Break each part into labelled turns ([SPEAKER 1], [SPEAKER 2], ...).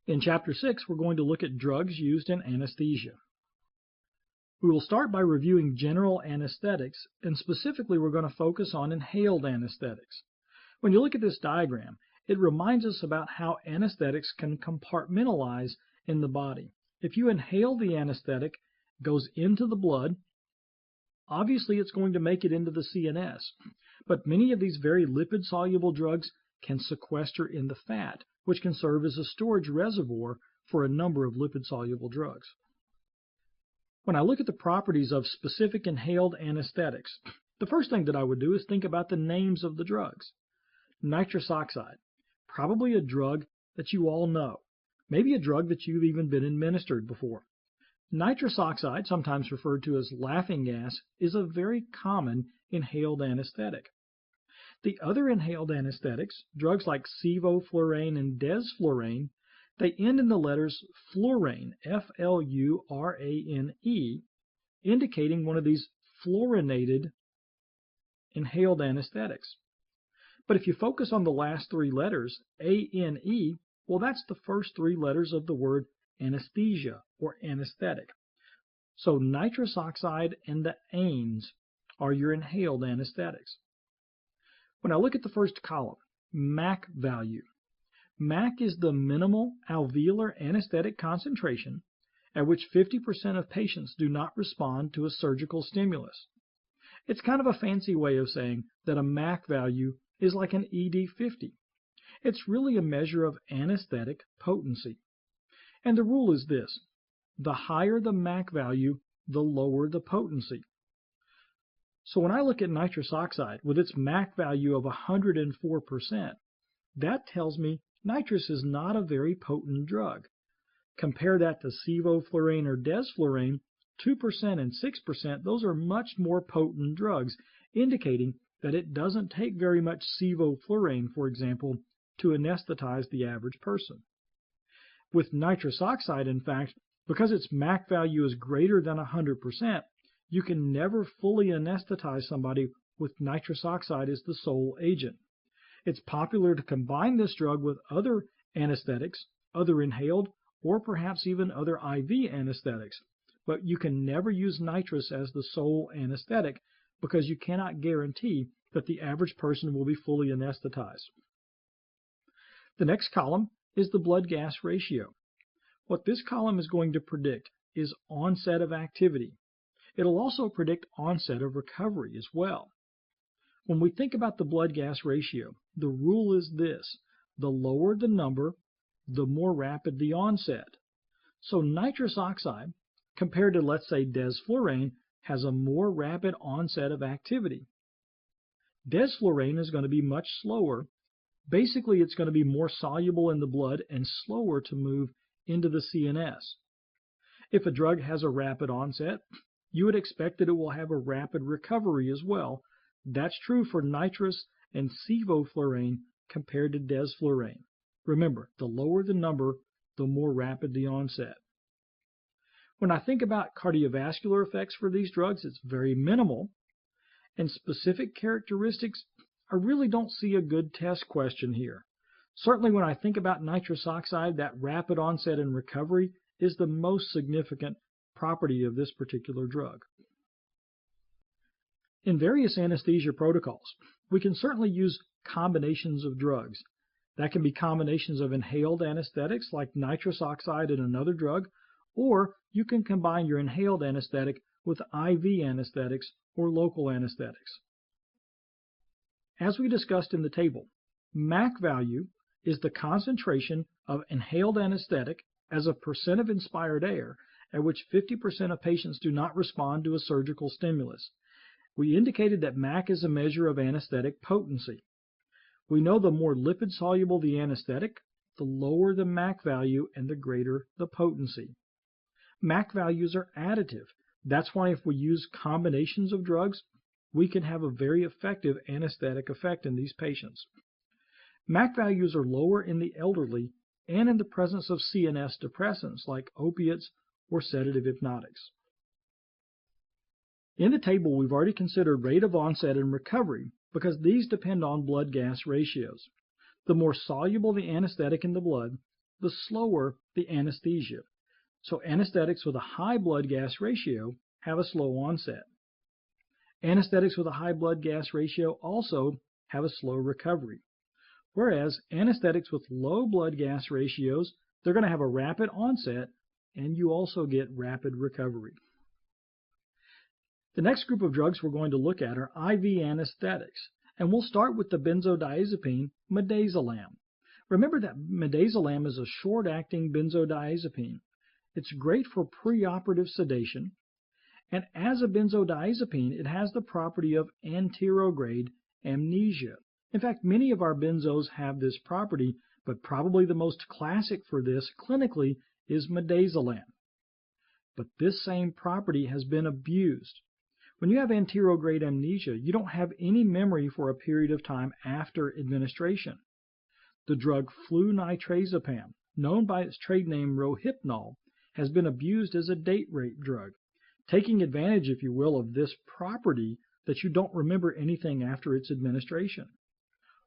[SPEAKER 1] In Chapter 6, we're going to look at drugs used in anesthesia. We will start by reviewing general anesthetics, and specifically we're going to focus on inhaled anesthetics. When you look at this diagram, it reminds us about how anesthetics can compartmentalize in the body. If you inhale the anesthetic, it goes into the blood. Obviously, it's going to make it into the CNS, but many of these very lipid-soluble drugs can sequester in the fat, which can serve as a storage reservoir for a number of lipid-soluble drugs. When I look at the properties of specific inhaled anesthetics, the first thing that I would do is think about the names of the drugs. Nitrous oxide, probably a drug that you all know, maybe a drug that you've even been administered before. Nitrous oxide, sometimes referred to as laughing gas, is a very common inhaled anesthetic. The other inhaled anesthetics, drugs like sevoflurane and desflurane, they end in the letters fluorane, F-L-U-R-A-N-E, indicating one of these fluorinated inhaled anesthetics. But if you focus on the last three letters, A-N-E, well, that's the first three letters of the word anesthesia or anesthetic. So nitrous oxide and the anes are your inhaled anesthetics. When I look at the first column, MAC value. MAC is the minimal alveolar anesthetic concentration at which 50% of patients do not respond to a surgical stimulus. It's kind of a fancy way of saying that a MAC value is like an ED50. It's really a measure of anesthetic potency. And the rule is this: the higher the MAC value, the lower the potency. So when I look at nitrous oxide with its MAC value of 104%, that tells me nitrous is not a very potent drug. Compare that to sevoflurane or desflurane, 2% and 6%, those are much more potent drugs, indicating that it doesn't take very much sevoflurane, for example, to anesthetize the average person. With nitrous oxide, in fact, because its MAC value is greater than 100%, you can never fully anesthetize somebody with nitrous oxide as the sole agent. It's popular to combine this drug with other anesthetics, other inhaled, or perhaps even other IV anesthetics, but you can never use nitrous as the sole anesthetic because you cannot guarantee that the average person will be fully anesthetized. The next column is the blood gas ratio. What this column is going to predict is onset of activity. It'll also predict onset of recovery as well. When we think about the blood gas ratio, the rule is this: the lower the number, the more rapid the onset. So nitrous oxide, compared to, let's say, desflurane, has a more rapid onset of activity. Desflurane is going to be much slower. Basically, it's going to be more soluble in the blood and slower to move into the CNS. If a drug has a rapid onset, you would expect that it will have a rapid recovery as well. That's true for nitrous and sevoflurane compared to desflurane. Remember, the lower the number, the more rapid the onset. When I think about cardiovascular effects for these drugs, it's very minimal. And specific characteristics, I really don't see a good test question here. Certainly when I think about nitrous oxide, that rapid onset and recovery is the most significant property of this particular drug. In various anesthesia protocols, we can certainly use combinations of drugs. That can be combinations of inhaled anesthetics like nitrous oxide and another drug, or you can combine your inhaled anesthetic with IV anesthetics or local anesthetics. As we discussed in the table, MAC value is the concentration of inhaled anesthetic as a percent of inspired air at which 50% of patients do not respond to a surgical stimulus. We indicated that MAC is a measure of anesthetic potency. We know the more lipid-soluble the anesthetic, the lower the MAC value and the greater the potency. MAC values are additive. That's why if we use combinations of drugs, we can have a very effective anesthetic effect in these patients. MAC values are lower in the elderly and in the presence of CNS depressants like opiates or sedative hypnotics. In the table, we've already considered rate of onset and recovery because these depend on blood gas ratios. The more soluble the anesthetic in the blood, the slower the anesthesia. So anesthetics with a high blood gas ratio have a slow onset. Anesthetics with a high blood gas ratio also have a slow recovery. Whereas anesthetics with low blood gas ratios, they're going to have a rapid onset, and you also get rapid recovery. The next group of drugs we're going to look at are IV anesthetics, and we'll start with the benzodiazepine midazolam. Remember that midazolam is a short-acting benzodiazepine. It's great for preoperative sedation, and as a benzodiazepine, it has the property of anterograde amnesia. In fact, many of our benzos have this property, but probably the most classic for this clinically is midazolam. But this same property has been abused. When you have anterograde amnesia, you don't have any memory for a period of time after administration. The drug flunitrazepam, known by its trade name Rohypnol, has been abused as a date rape drug, taking advantage, if you will, of this property that you don't remember anything after its administration.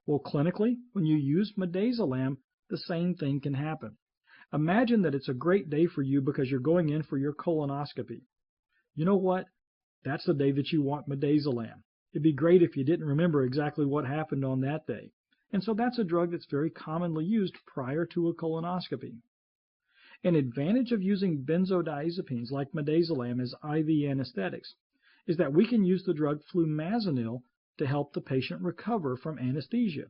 [SPEAKER 1] Well, clinically, when you use midazolam, the same thing can happen. Imagine that it's a great day for you because you're going in for your colonoscopy. You know what? That's the day that you want midazolam. It'd be great if you didn't remember exactly what happened on that day. And so that's a drug that's very commonly used prior to a colonoscopy. An advantage of using benzodiazepines like midazolam as IV anesthetics is that we can use the drug flumazenil to help the patient recover from anesthesia.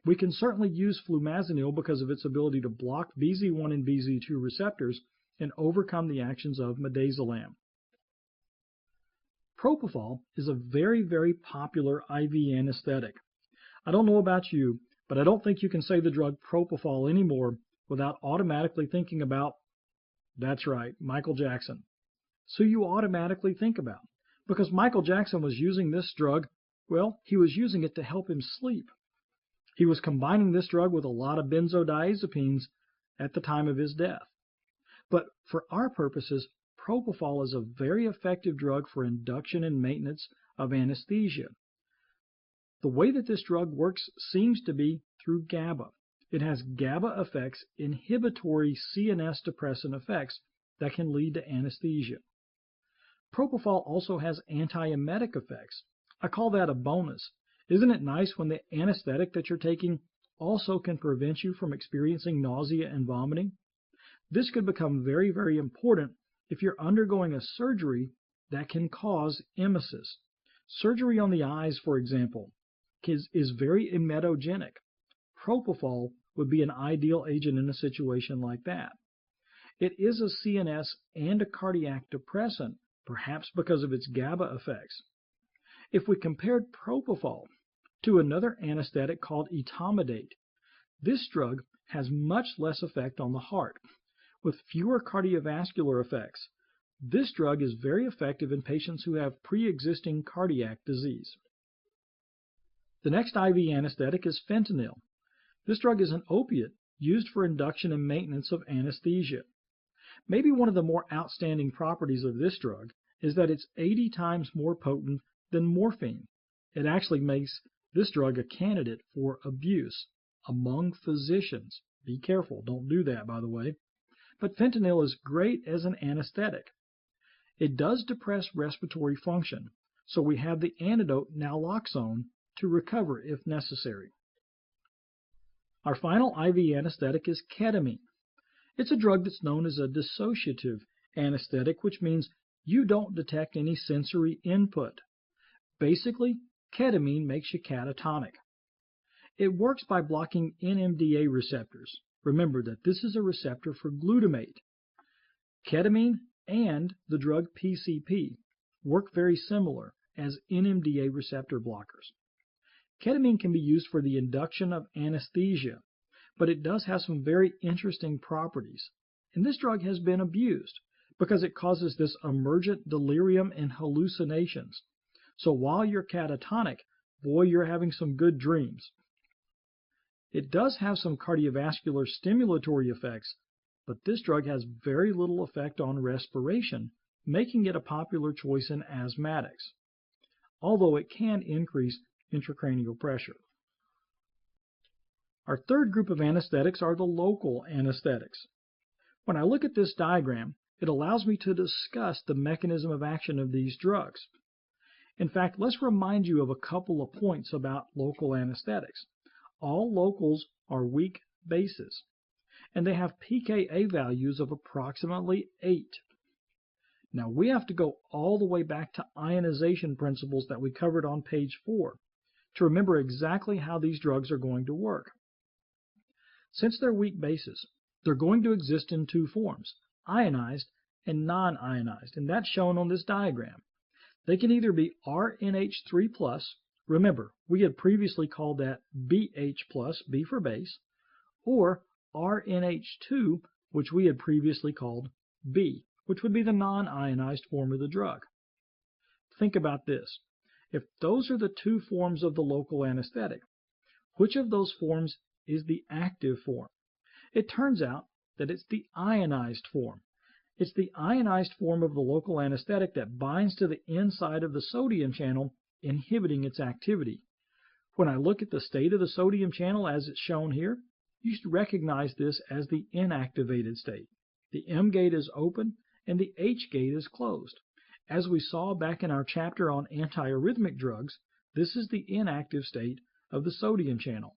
[SPEAKER 1] We can certainly use flumazenil because of its ability to block BZ1 and BZ2 receptors and overcome the actions of midazolam. Propofol is a very, very popular IV anesthetic. I don't know about you, but I don't think you can say the drug propofol anymore without automatically thinking about, that's right, Michael Jackson. So you automatically think about, because Michael Jackson was using this drug, well, he was using it to help him sleep. He was combining this drug with a lot of benzodiazepines at the time of his death. But for our purposes, propofol is a very effective drug for induction and maintenance of anesthesia. The way that this drug works seems to be through GABA. It has GABA effects, inhibitory CNS depressant effects that can lead to anesthesia. Propofol also has antiemetic effects. I call that a bonus. Isn't it nice when the anesthetic that you're taking also can prevent you from experiencing nausea and vomiting? This could become very, very important if you're undergoing a surgery that can cause emesis. Surgery on the eyes, for example, is very emetogenic. Propofol would be an ideal agent in a situation like that. It is a CNS and a cardiac depressant, perhaps because of its GABA effects. If we compared propofol to another anesthetic called etomidate, this drug has much less effect on the heart, with fewer cardiovascular effects. This drug is very effective in patients who have pre-existing cardiac disease. The next IV anesthetic is fentanyl. This drug is an opiate used for induction and maintenance of anesthesia. Maybe one of the more outstanding properties of this drug is that it's 80 times more potent than morphine. It actually makes this drug a candidate for abuse among physicians. Be careful, don't do that, by the way. But fentanyl is great as an anesthetic. It does depress respiratory function, so we have the antidote naloxone to recover if necessary. Our final IV anesthetic is ketamine. It's a drug that's known as a dissociative anesthetic, which means you don't detect any sensory input. Basically, ketamine makes you catatonic. It works by blocking NMDA receptors. Remember that this is a receptor for glutamate. Ketamine and the drug PCP work very similar as NMDA receptor blockers. Ketamine can be used for the induction of anesthesia, but it does have some very interesting properties. And this drug has been abused because it causes this emergent delirium and hallucinations. So while you're catatonic, boy, you're having some good dreams. It does have some cardiovascular stimulatory effects, but this drug has very little effect on respiration, making it a popular choice in asthmatics, although it can increase intracranial pressure. Our third group of anesthetics are the local anesthetics. When I look at this diagram, it allows me to discuss the mechanism of action of these drugs. In fact, let's remind you of a couple of points about local anesthetics. All locals are weak bases, and they have pKa values of approximately 8. Now, we have to go all the way back to ionization principles that we covered on page 4 to remember exactly how these drugs are going to work. Since they're weak bases, they're going to exist in two forms, ionized and non-ionized, and that's shown on this diagram. They can either be RNH3+, remember, we had previously called that BH+, B for base, or RNH2, which we had previously called B, which would be the non-ionized form of the drug. Think about this. If those are the two forms of the local anesthetic, which of those forms is the active form? It turns out that it's the ionized form. It's the ionized form of the local anesthetic that binds to the inside of the sodium channel, inhibiting its activity. When I look at the state of the sodium channel as it's shown here, you should recognize this as the inactivated state. The M gate is open and the H gate is closed. As we saw back in our chapter on antiarrhythmic drugs, this is the inactive state of the sodium channel.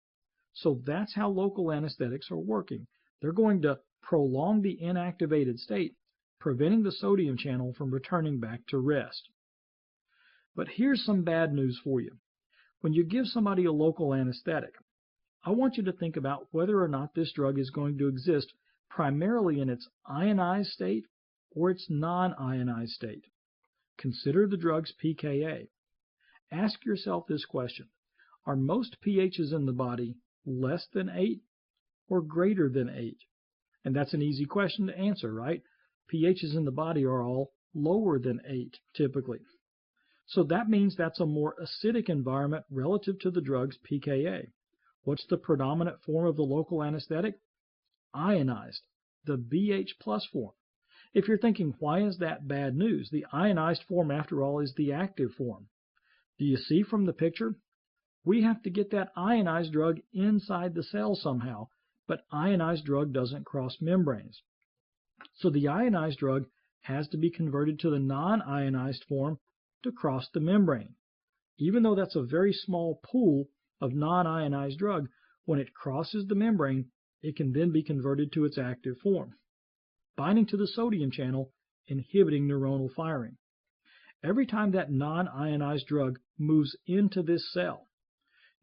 [SPEAKER 1] So that's how local anesthetics are working. They're going to prolong the inactivated state, preventing the sodium channel from returning back to rest. But here's some bad news for you. When you give somebody a local anesthetic, I want you to think about whether or not this drug is going to exist primarily in its ionized state or its non-ionized state. Consider the drug's pKa. Ask yourself this question. Are most pHs in the body less than 8 or greater than 8? And that's an easy question to answer, right? pHs in the body are all lower than 8 typically. So that means that's a more acidic environment relative to the drug's pKa. What's the predominant form of the local anesthetic? Ionized, the BH plus form. If you're thinking, why is that bad news? The ionized form, after all, is the active form. Do you see from the picture? We have to get that ionized drug inside the cell somehow, but ionized drug doesn't cross membranes. So the ionized drug has to be converted to the non-ionized form to cross the membrane. Even though that's a very small pool of non-ionized drug, when it crosses the membrane, it can then be converted to its active form, binding to the sodium channel, inhibiting neuronal firing. Every time that non-ionized drug moves into this cell,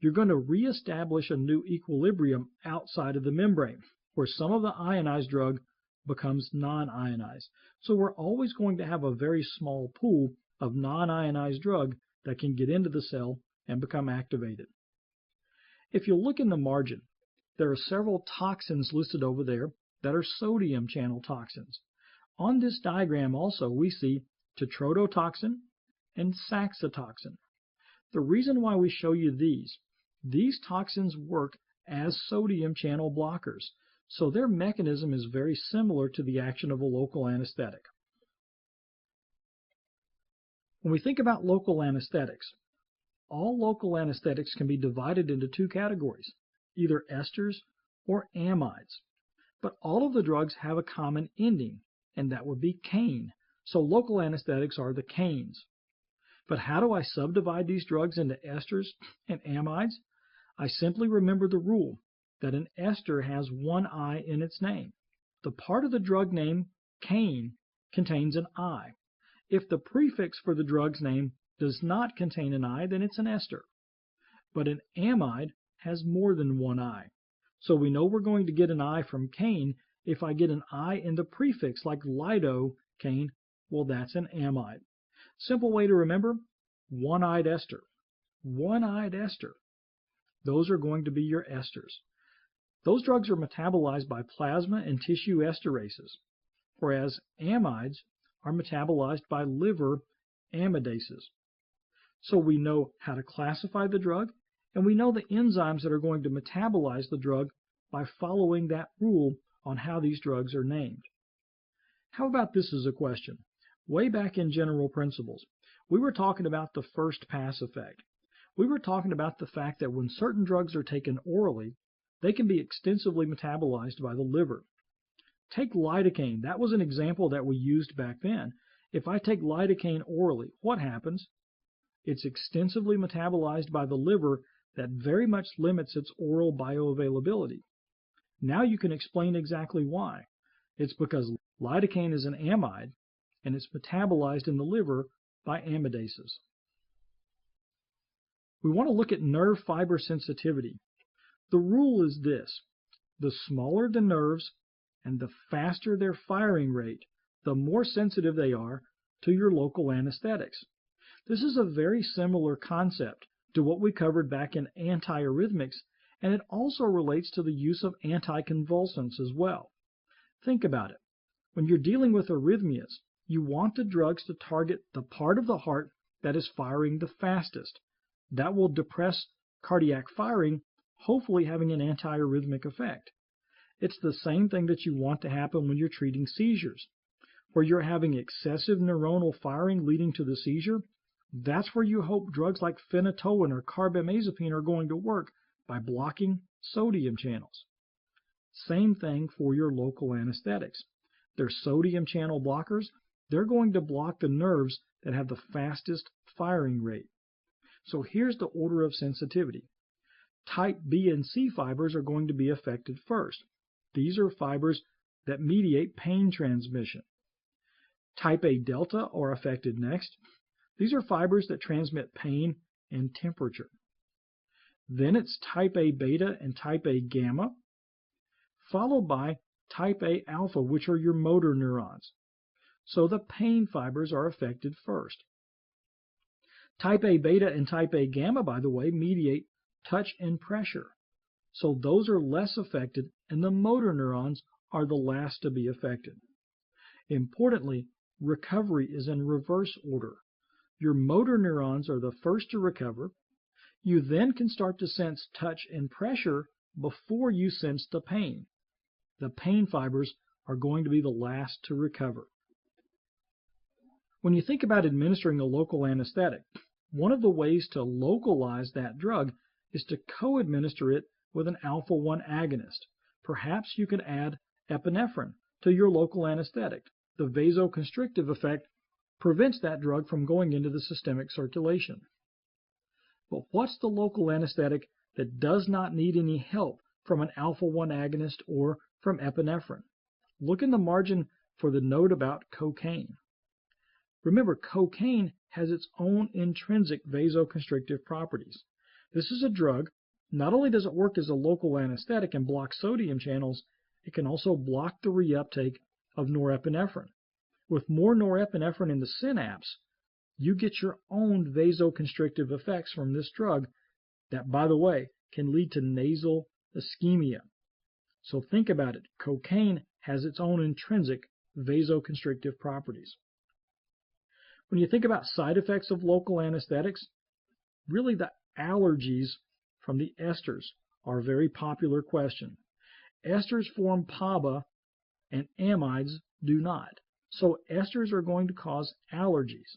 [SPEAKER 1] you're going to reestablish a new equilibrium outside of the membrane, where some of the ionized drug becomes non-ionized. So we're always going to have a very small pool of non-ionized drug that can get into the cell and become activated. If you look in the margin, there are several toxins listed over there that are sodium channel toxins. On this diagram also we see tetrodotoxin and saxitoxin. The reason why we show you these toxins work as sodium channel blockers, so their mechanism is very similar to the action of a local anesthetic. When we think about local anesthetics, all local anesthetics can be divided into two categories, either esters or amides. But all of the drugs have a common ending, and that would be cane. So local anesthetics are the canes. But how do I subdivide these drugs into esters and amides? I simply remember the rule that an ester has one I in its name. The part of the drug name, cane, contains an I. If the prefix for the drug's name does not contain an I, then it's an ester. But an amide has more than one I. So we know we're going to get an I from cane. If I get an I in the prefix, like lidocaine, well, that's an amide. Simple way to remember, one-eyed ester. One-eyed ester. Those are going to be your esters. Those drugs are metabolized by plasma and tissue esterases, whereas amides are metabolized by liver amidases. So we know how to classify the drug, and we know the enzymes that are going to metabolize the drug by following that rule on how these drugs are named. How about this as a question? Way back in general principles, we were talking about the first pass effect. We were talking about the fact that when certain drugs are taken orally, they can be extensively metabolized by the liver. Take lidocaine. That was an example that we used back then. If I take lidocaine orally, what happens? It's extensively metabolized by the liver. That very much limits its oral bioavailability. Now you can explain exactly why. It's because lidocaine is an amide, and it's metabolized in the liver by amidases. We want to look at nerve fiber sensitivity. The rule is this: the smaller the nerves and the faster their firing rate, the more sensitive they are to your local anesthetics. This is a very similar concept to what we covered back in antiarrhythmics, and it also relates to the use of anticonvulsants as well. Think about it. When you're dealing with arrhythmias, you want the drugs to target the part of the heart that is firing the fastest. That will depress cardiac firing, hopefully having an antiarrhythmic effect. It's the same thing that you want to happen when you're treating seizures. Where you're having excessive neuronal firing leading to the seizure, that's where you hope drugs like phenytoin or carbamazepine are going to work, by blocking sodium channels. Same thing for your local anesthetics. They're sodium channel blockers. They're going to block the nerves that have the fastest firing rate. So here's the order of sensitivity. Type B and C fibers are going to be affected first. These are fibers that mediate pain transmission. Type A delta are affected next. These are fibers that transmit pain and temperature. Then it's type A beta and type A gamma, followed by type A alpha, which are your motor neurons. So the pain fibers are affected first. Type A beta and type A gamma, by the way, mediate touch and pressure. So those are less affected, and the motor neurons are the last to be affected. Importantly, recovery is in reverse order. Your motor neurons are the first to recover. You then can start to sense touch and pressure before you sense the pain. The pain fibers are going to be the last to recover. When you think about administering a local anesthetic, one of the ways to localize that drug is to co-administer it with an alpha-1 agonist. Perhaps you could add epinephrine to your local anesthetic. The vasoconstrictive effect prevents that drug from going into the systemic circulation. But what's the local anesthetic that does not need any help from an alpha-1 agonist or from epinephrine? Look in the margin for the note about cocaine. Remember, cocaine has its own intrinsic vasoconstrictive properties. This is a drug. Not only does it work as a local anesthetic and block sodium channels, it can also block the reuptake of norepinephrine. With more norepinephrine in the synapse, you get your own vasoconstrictive effects from this drug that, by the way, can lead to nasal ischemia. So think about it. Cocaine has its own intrinsic vasoconstrictive properties. When you think about side effects of local anesthetics, really the allergies from the esters are a very popular question. Esters form PABA and amides do not. So esters are going to cause allergies.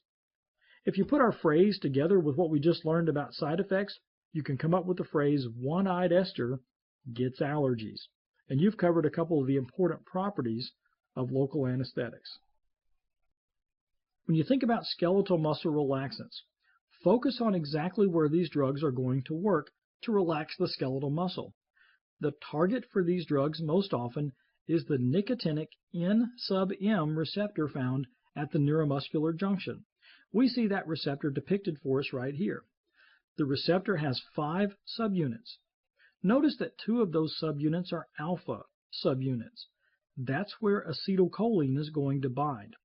[SPEAKER 1] If you put our phrase together with what we just learned about side effects, you can come up with the phrase one-eyed ester gets allergies. And you've covered a couple of the important properties of local anesthetics. When you think about skeletal muscle relaxants, focus on exactly where these drugs are going to work to relax the skeletal muscle. The target for these drugs most often is the nicotinic N sub M receptor found at the neuromuscular junction. We see that receptor depicted for us right here. The receptor has 5 subunits. Notice that 2 of those subunits are alpha subunits. That's where acetylcholine is going to bind.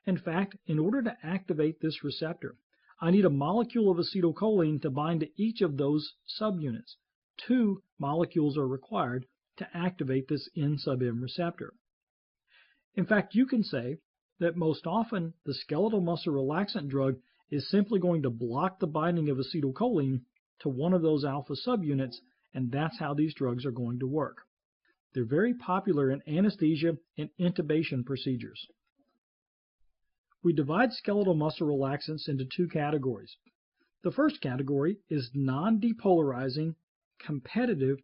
[SPEAKER 1] In fact, in order to activate this receptor, I need a molecule of acetylcholine to bind to each of those subunits. 2 molecules are required to activate this N sub M receptor. In fact, you can say that most often the skeletal muscle relaxant drug is simply going to block the binding of acetylcholine to one of those alpha subunits, and that's how these drugs are going to work. They're very popular in anesthesia and intubation procedures. We divide skeletal muscle relaxants into 2 categories. The first category is non-depolarizing, competitive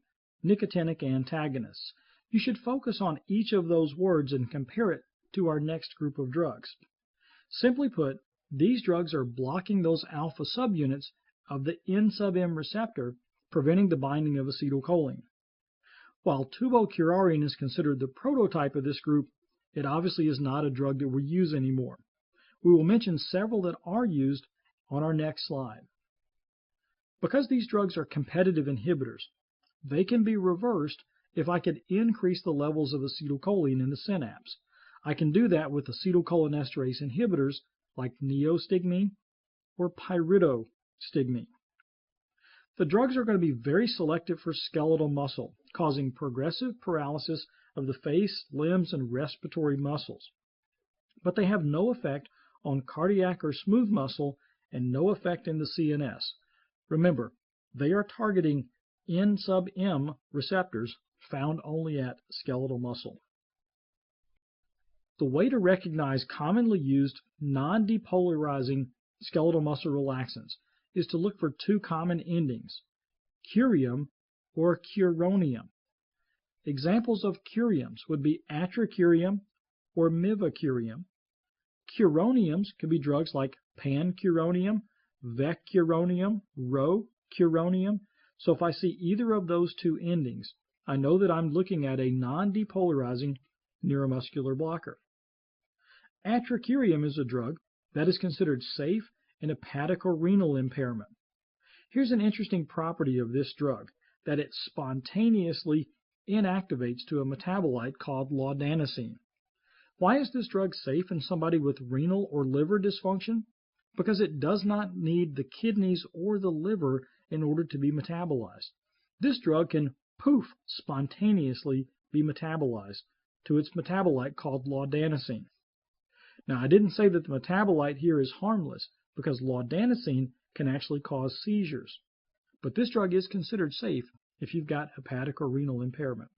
[SPEAKER 1] nicotinic antagonists. You should focus on each of those words and compare it to our next group of drugs. Simply put, these drugs are blocking those alpha subunits of the N sub M receptor, preventing the binding of acetylcholine. While tubocurarine is considered the prototype of this group, it obviously is not a drug that we use anymore. We will mention several that are used on our next slide. Because these drugs are competitive inhibitors, they can be reversed if I could increase the levels of acetylcholine in the synapse. I can do that with acetylcholinesterase inhibitors like neostigmine or pyridostigmine. The drugs are going to be very selective for skeletal muscle, causing progressive paralysis of the face, limbs, and respiratory muscles. But they have no effect on cardiac or smooth muscle and no effect in the CNS. Remember, they are targeting N sub M receptors found only at skeletal muscle. The way to recognize commonly used non-depolarizing skeletal muscle relaxants is to look for two common endings, curium or curonium. Examples of curiums would be atracurium or mivacurium. Curoniums could be drugs like pancuronium, vecuronium, rocuronium. So if I see either of those two endings, I know that I'm looking at a non-depolarizing neuromuscular blocker. Atracurium is a drug that is considered safe in hepatic or renal impairment. Here's an interesting property of this drug, that it spontaneously inactivates to a metabolite called laudanosine. Why is this drug safe in somebody with renal or liver dysfunction? Because it does not need the kidneys or the liver in order to be metabolized. This drug can, spontaneously be metabolized to its metabolite called laudanosine. Now, I didn't say that the metabolite here is harmless, because laudanosine can actually cause seizures. But this drug is considered safe if you've got hepatic or renal impairment.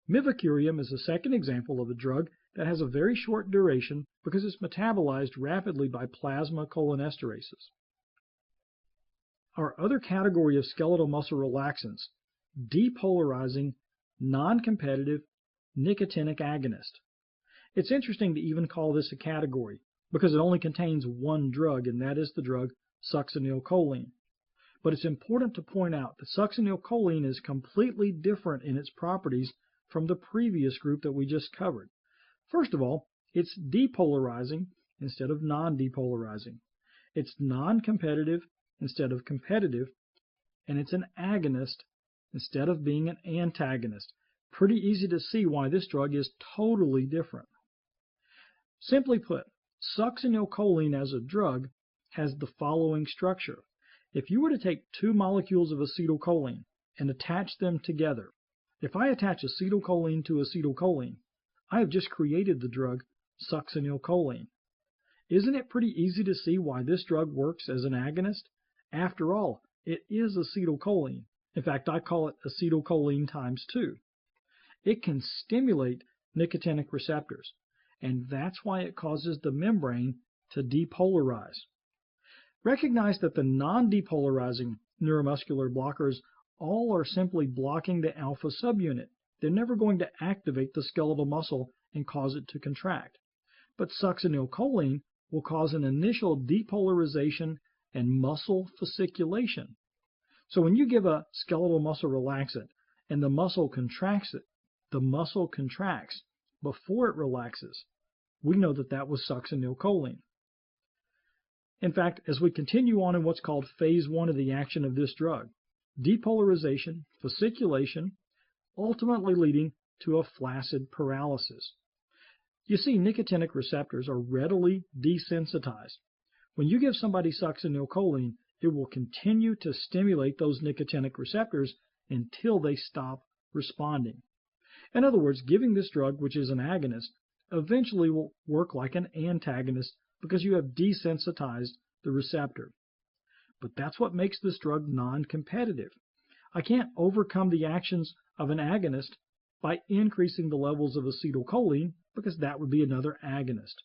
[SPEAKER 1] Mivacurium is a second example of a drug that has a very short duration because it's metabolized rapidly by plasma cholinesterases. Our other category of skeletal muscle relaxants, depolarizing, non-competitive, nicotinic agonist. It's interesting to even call this a category because it only contains one drug, and that is the drug succinylcholine. But it's important to point out that succinylcholine is completely different in its properties from the previous group that we just covered. First of all, it's depolarizing instead of non-depolarizing. It's non-competitive instead of competitive, and it's an agonist instead of being an antagonist. Pretty easy to see why this drug is totally different. Simply put, succinylcholine as a drug has the following structure. If you were to take two molecules of acetylcholine and attach them together, if I attach acetylcholine to acetylcholine, I have just created the drug succinylcholine. Isn't it pretty easy to see why this drug works as an agonist? After all, it is acetylcholine. In fact, I call it acetylcholine times 2. It can stimulate nicotinic receptors, and that's why it causes the membrane to depolarize. Recognize that the non-depolarizing neuromuscular blockers all are simply blocking the alpha subunit. They're never going to activate the skeletal muscle and cause it to contract. But succinylcholine will cause an initial depolarization and muscle fasciculation. So when you give a skeletal muscle relaxant and the muscle contracts before it relaxes, we know that that was succinylcholine. In fact, as we continue on in what's called phase 1 of the action of this drug, depolarization, fasciculation, ultimately leading to a flaccid paralysis. You see, nicotinic receptors are readily desensitized. When you give somebody succinylcholine, it will continue to stimulate those nicotinic receptors until they stop responding. In other words, giving this drug, which is an agonist, eventually will work like an antagonist because you have desensitized the receptor. But that's what makes this drug non-competitive. I can't overcome the actions of an agonist by increasing the levels of acetylcholine because that would be another agonist.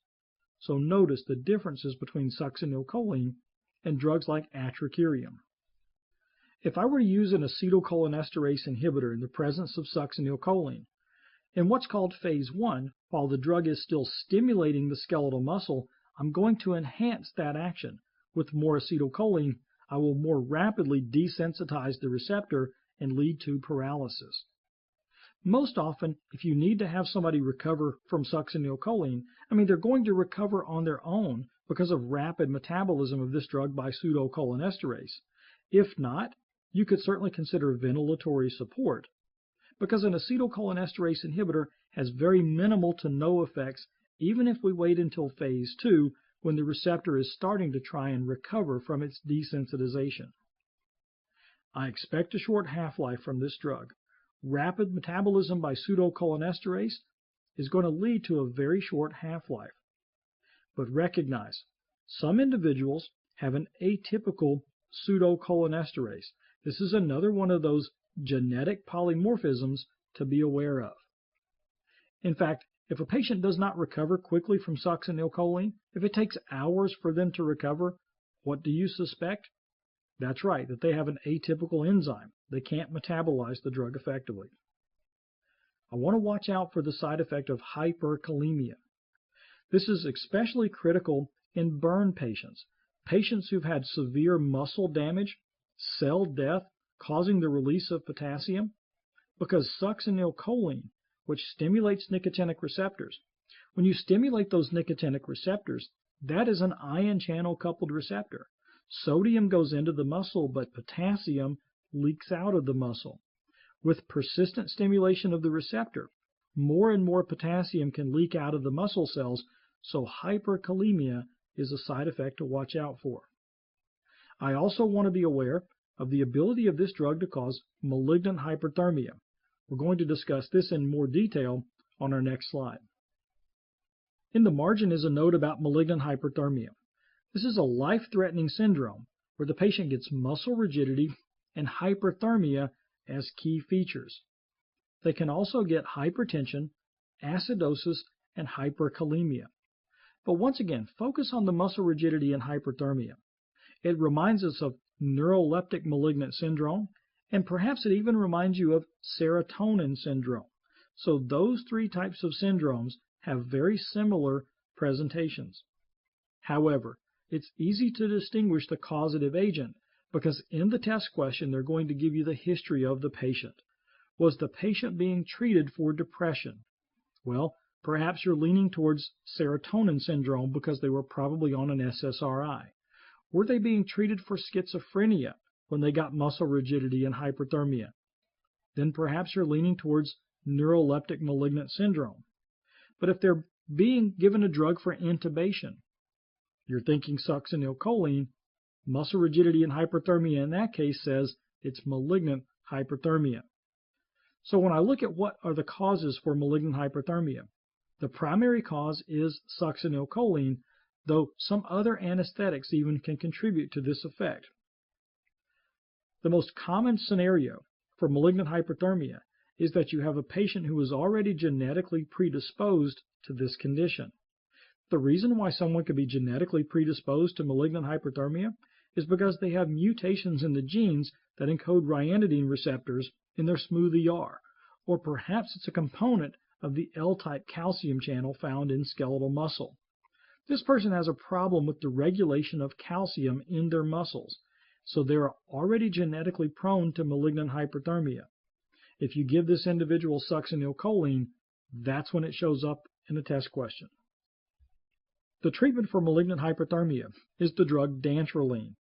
[SPEAKER 1] So notice the differences between succinylcholine and drugs like atracurium. If I were to use an acetylcholinesterase inhibitor in the presence of succinylcholine, in what's called phase 1, while the drug is still stimulating the skeletal muscle, I'm going to enhance that action. With more acetylcholine, I will more rapidly desensitize the receptor and lead to paralysis. Most often, if you need to have somebody recover from succinylcholine, they're going to recover on their own because of rapid metabolism of this drug by pseudocholinesterase. If not, you could certainly consider ventilatory support, because an acetylcholinesterase inhibitor has very minimal to no effects even if we wait until phase 2 when the receptor is starting to try and recover from its desensitization. I expect a short half-life from this drug. Rapid metabolism by pseudocholinesterase is going to lead to a very short half-life. But recognize, some individuals have an atypical pseudocholinesterase. This is another one of those genetic polymorphisms to be aware of. In fact, if a patient does not recover quickly from succinylcholine, if it takes hours for them to recover, what do you suspect? That's right, that they have an atypical enzyme. They can't metabolize the drug effectively. I want to watch out for the side effect of hyperkalemia. This is especially critical in burn patients, patients who've had severe muscle damage, cell death causing the release of potassium, because succinylcholine, which stimulates nicotinic receptors, when you stimulate those nicotinic receptors, that is an ion channel coupled receptor. Sodium goes into the muscle, but potassium leaks out of the muscle. With persistent stimulation of the receptor, more and more potassium can leak out of the muscle cells, so hyperkalemia is a side effect to watch out for. I also want to be aware of the ability of this drug to cause malignant hyperthermia. We're going to discuss this in more detail on our next slide. In the margin is a note about malignant hyperthermia. This is a life-threatening syndrome where the patient gets muscle rigidity and hyperthermia as key features. They can also get hypertension, acidosis, and hyperkalemia. But once again, focus on the muscle rigidity and hyperthermia. It reminds us of neuroleptic malignant syndrome, and perhaps it even reminds you of serotonin syndrome. So those three types of syndromes have very similar presentations. However, it's easy to distinguish the causative agent because in the test question they're going to give you the history of the patient. Was the patient being treated for depression? Well, perhaps you're leaning towards serotonin syndrome because they were probably on an SSRI. Were they being treated for schizophrenia when they got muscle rigidity and hyperthermia? Then perhaps you're leaning towards neuroleptic malignant syndrome. But if they're being given a drug for intubation, you're thinking succinylcholine, muscle rigidity and hyperthermia in that case says it's malignant hyperthermia. So when I look at what are the causes for malignant hyperthermia, the primary cause is succinylcholine, though some other anesthetics even can contribute to this effect. The most common scenario for malignant hyperthermia is that you have a patient who is already genetically predisposed to this condition. The reason why someone could be genetically predisposed to malignant hyperthermia is because they have mutations in the genes that encode ryanodine receptors in their smooth ER, or perhaps it's a component of the L-type calcium channel found in skeletal muscle. This person has a problem with the regulation of calcium in their muscles, so they're already genetically prone to malignant hyperthermia. If you give this individual succinylcholine, that's when it shows up in a test question. The treatment for malignant hyperthermia is the drug dantrolene.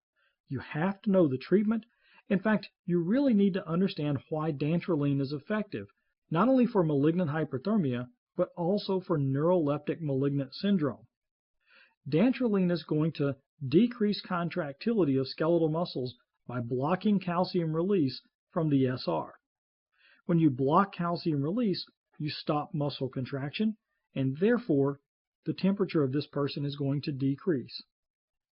[SPEAKER 1] You have to know the treatment. In fact, you really need to understand why dantrolene is effective, not only for malignant hyperthermia, but also for neuroleptic malignant syndrome. Dantrolene is going to decrease contractility of skeletal muscles by blocking calcium release from the SR. When you block calcium release, you stop muscle contraction, and therefore the temperature of this person is going to decrease.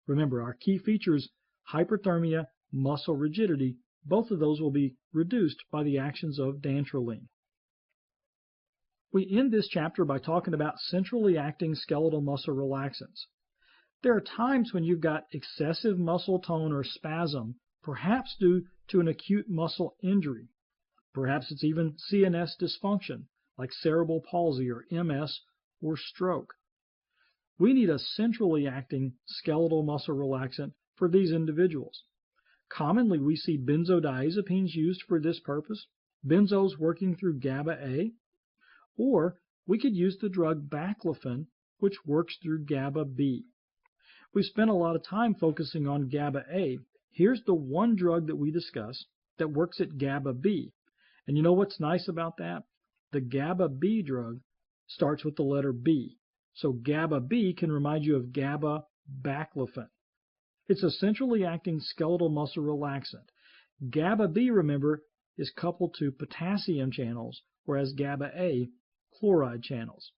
[SPEAKER 1] Remember, our key features, hyperthermia, muscle rigidity, both of those will be reduced by the actions of dantrolene. We end this chapter by talking about centrally acting skeletal muscle relaxants. There are times when you've got excessive muscle tone or spasm perhaps due to an acute muscle injury. Perhaps it's even CNS dysfunction, like cerebral palsy or MS or stroke. We need a centrally acting skeletal muscle relaxant for these individuals. Commonly, we see benzodiazepines used for this purpose, benzos working through GABA-A, or we could use the drug baclofen, which works through GABA-B. We've spent a lot of time focusing on GABA-A. Here's the one drug that we discuss that works at GABA-B. And you know what's nice about that? The GABA-B drug starts with the letter B. So GABA-B can remind you of GABA-baclofen. It's a centrally acting skeletal muscle relaxant. GABA-B, remember, is coupled to potassium channels, whereas GABA-A, chloride channels.